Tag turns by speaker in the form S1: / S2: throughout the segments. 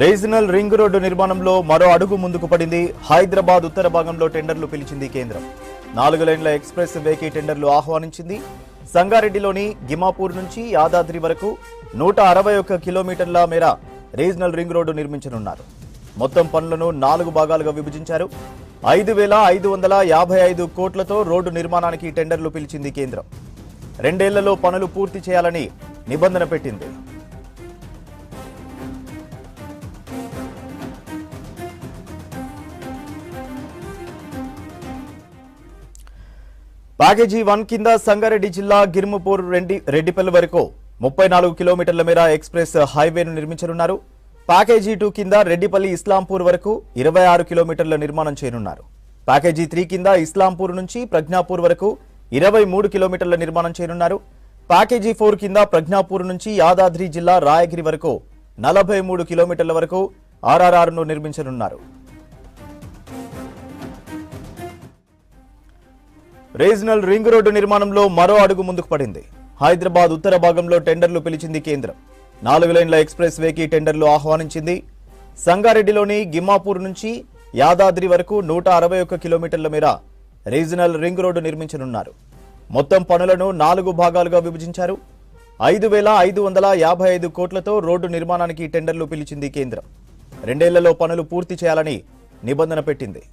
S1: Regional ring road నిర్మాణంలో మరో అడుగు ముందుకు పడింది. హైదరాబాద్ ఉత్తర భాగంలో టెండర్లు పిలిచింది కేంద్రం. 4 లేన్ల ఎక్స్ప్రెస్ వేకి టెండర్లు ఆహ్వానించింది. సంగారెడ్డిలోని గిమాపూర్ నుంచి యాదాద్రి వరకు 161 కిలోమీటర్ల మేర రీజనల్ రింగ్ రోడ్డు నిర్మించనున్నారు. మొత్తం పనులను 4 భాగాలుగా విభజించారు. 5,555 కోట్లతో రోడ్డు నిర్మాణానికి టెండర్లు పిలిచింది కేంద్రం. 2 ఏళ్లలో పనులు పూర్తి చేయాలని నిబంధన పెట్టింది. ప్యాకేజీ 1 కింద సంగారెడ్డి జిల్లా గిర్ముపూర్ రెడ్డిపల్లి వరకు 34 కిలోమీటర్ల మేర ఎక్స్ప్రెస్ హైవేను నిర్మించనున్నారు. ప్యాకేజీ 2 కింద రెడ్డిపల్లి ఇస్లాంపూర్ వరకు 26 కిలోమీటర్ల నిర్మాణం చేయనున్నారు. ప్యాకేజీ 3 కింద ఇస్లాంపూర్ నుంచి ప్రజ్ఞాపూర్ వరకు 23 కిలోమీటర్ల నిర్మాణం చేయనున్నారు. ప్యాకేజీ 4 కింద ప్రజ్ఞాపూర్ నుంచి యాదాద్రి జిల్లా రాయగిరి వరకు 43 కిలోమీటర్ల వరకు ఆర్ఆర్ఆర్ను నిర్మించనున్నారు. రీజనల్ రింగ్ రోడ్డు నిర్మాణంలో మరో అడుగు ముందుకు పడింది. హైదరాబాద్ ఉత్తర భాగంలో టెండర్లు పిలిచింది కేంద్రం. 4 లేన్ల ఎక్స్ప్రెస్ వేకి టెండర్లు ఆహ్వానించింది. సంగారెడ్డిలోని గిమ్మాపూర్ నుంచి యాదాద్రి వరకు 161 కిలోమీటర్ల మేర రీజనల్ రింగ్ రోడ్డు నిర్మించనున్నారు. మొత్తం పనులను 4 భాగాలుగా విభజించారు. 5,555 కోట్లతో రోడ్డు నిర్మాణానికి టెండర్లు పిలిచింది కేంద్రం. 2 ఏళ్లలో పనులు పూర్తి చేయాలని నిబంధన పెట్టింది.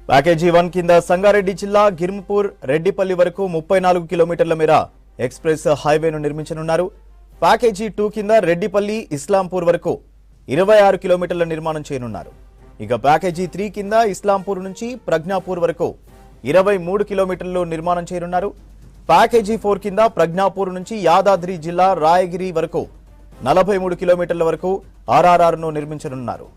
S1: ప్యాకేజీ 1 కింద సంగారెడ్డి జిల్లా గిర్ముపూర్ రెడ్డిపల్లి వరకు 34 కిలోమీటర్ల మేర ఎక్స్ప్రెస్ హైవేను నిర్మించనున్నారు. ప్యాకేజీ 2 కింద రెడ్డిపల్లి ఇస్లాంపూర్ వరకు 26 కిలోమీటర్ల నిర్మాణం చేయనున్నారు. ఇక ప్యాకేజీ 3 కింద ఇస్లాంపూర్ నుంచి ప్రజ్ఞాపూర్ వరకు 23 కిలోమీటర్లు నిర్మాణం చేయనున్నారు. ప్యాకేజీ 4 కింద ప్రజ్ఞాపూర్ నుంచి యాదాద్రి జిల్లా రాయగిరి వరకు 43 కిలోమీటర్ల వరకు ఆర్ఆర్ఆర్ను నిర్మించనున్నారు.